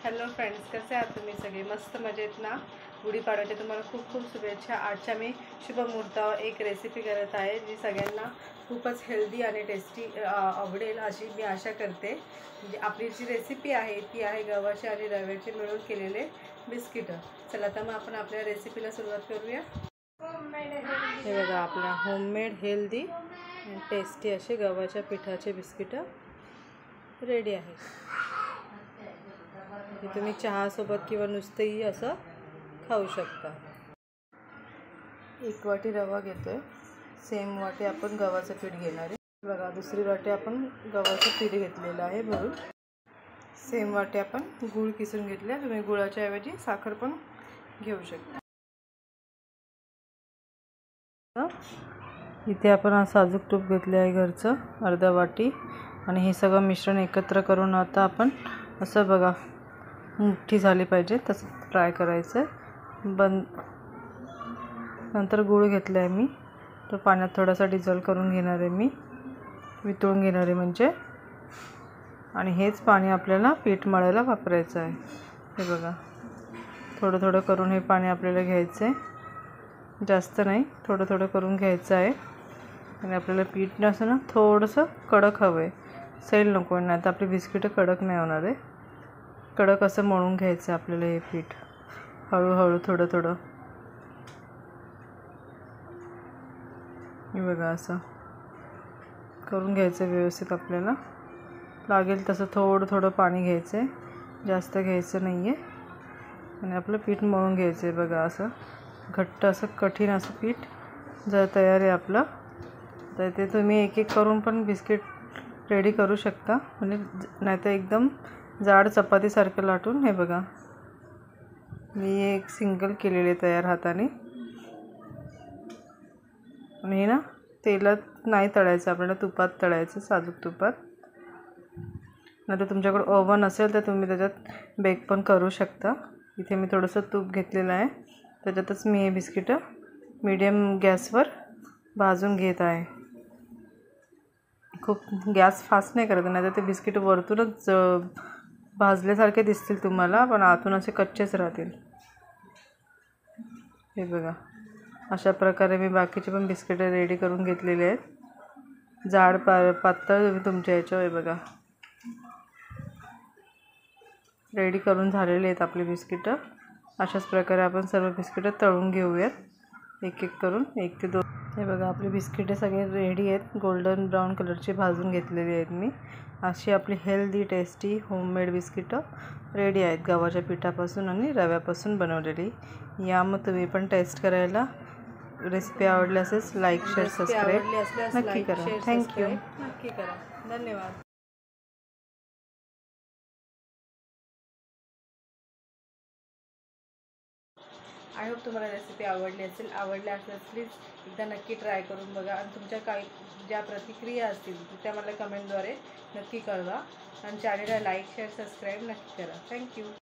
Hello friends, कसे आहात तुम्ही सगळे? मस्त मजेत ना? गुढीपाडव्याच्या तुम्हाला खूप खूप शुभेच्छा। आजच्या मी शुभ मुहूर्तावर एक रेसिपी करत आहे जी सगळ्यांना खूपच हेल्दी आणि टेस्टी आवडेल अशी मी आशा करते। म्हणजे आपली जी रेसिपी आहे ती आहे गव्हाचे आणि रव्याचे मिळून केलेले बिस्किट। चला तर मग आपण आपल्या रेसिपीला सुरुवात करूया। हे बघा, आपला होममेड हेल्दी आणि टेस्टी असे गव्हाच्या पिठाचे बिस्किट रेडी आहे। हे तुम्ही चहासोबत किंवा नुसतेही असं खाऊ शकता। 1 वाटी रवा घेतोय, सेम वाटी आपण गव्हाचं पीठ घेणार आहे। बघा, दुसरी वाटी आपण गव्हाचं पीठ घेतलेलं आहे भरून। सेम वाटी आपण गूळ किसून घेतले, तुम्ही गुळाच्या ऐवजी साखर पण घेऊ शकता। इथे आपण साजूक तूप घेतले आहे घरचं अर्धा वाटी, आणि हे सगळं मिश्रण एकत्र करून आता आपण असं बघा मुठ्ठी झाली पाहिजे तसं फ्राय करायचं। नंतर गूळ घेतला आहे मी, तो पाण्यात थोडासा डिझॉल्व करून घेणार आहे, मी वितळून घेणार आहे म्हणजे, आणि हेच पाणी आपल्याला पीठ मळायला वापरायचं आहे। हे बघा, थोडं थोडं करून हे पाणी आपल्याला घ्यायचं आहे, जास्त नाही, थोडं थोडं करून घ्यायचं आहे। आणि आपल्याला पीठ असं ना थोडंसं कडक हवं आहे, सैल नको आहे, नाही तर आपली बिस्किटं कडक नाही होणार आहे। कडक असं मळून घ्यायचं आपल्याला हे पीठ, हळूहळू थोडं थोडं। हे बघा, असं करून घ्यायचं व्यवस्थित। आपल्याला लागेल तसं थोडं थोडं पाणी घ्यायचं आहे, जास्त घ्यायचं नाही आहे, आणि आपलं पीठ मळून घ्यायचं आहे। बघा, असं घट्ट असं कठीण असं पीठ जर तयार आहे आपलं, तर ते तुम्ही एक एक करून पण बिस्किट रेडी करू शकता, म्हणजे नाहीतर एकदम जाड चपातीसारखं लाटून। हे बघा, मी एक सिंगल केलेले तयार हाताने, आणि ना तेलात नाही तळायचं आपल्याला, तुपात तळायचं, साजूक तुपात। नाहीतर तुमच्याकडे ओव्हन असेल तर तुम्ही त्याच्यात बेक पण करू शकता। इथे मी थोडंसं तूप घेतलेलं आहे, त्याच्यातच मी हे बिस्किटं मीडियम गॅसवर भाजून घेत आहे। खूप गॅस फास्ट नाही करायचं, नाहीतर ते बिस्किट वरतूनच भाजल्यासारखे दिसतील तुम्हाला, पण आतून असे कच्चेच राहतील। हे बघा, अशा प्रकारे मी बाकीचे पण बिस्किट रेडी करून घेतलेले आहेत, जाड पातळ तुम्ही तुमच्या ह्याच्यावर। हे बघा, रेडी करून झालेले आहेत आपले बिस्किटं। अशाच प्रकारे आपण सर्व बिस्किटं तळून घेऊयात, एक एक करून, 1 ते 2। हे बघा, आपले बिस्किटे सगळे रेडी आहेत, गोल्डन ब्राऊन कलरचे भाजून घेतलेले आहेत मी। अशी आपली हेल्दी टेस्टी होममेड बिस्किटं रेडी आहेत, गव्हाच्या पिठापासून आणि रव्यापासून बनवलेली। या मग तुम्ही पण टेस्ट करायला। रेसिपी आवडली असेल लाईक शेअर सबस्क्राईब नक्की करा। थँक्यू, नक्की करा, धन्यवाद। आय होप तुम्हाला रेसिपी आवडली असेल। आवडली असल्यास प्लीज एकदा नक्की ट्राय करून बघा, आणि तुमच्या काही ज्या प्रतिक्रिया असतील त्या मला कमेंटद्वारे नक्की कळवा, आणि चॅनलला लाईक शेअर सबस्क्राईब नक्की करा। थँक्यू।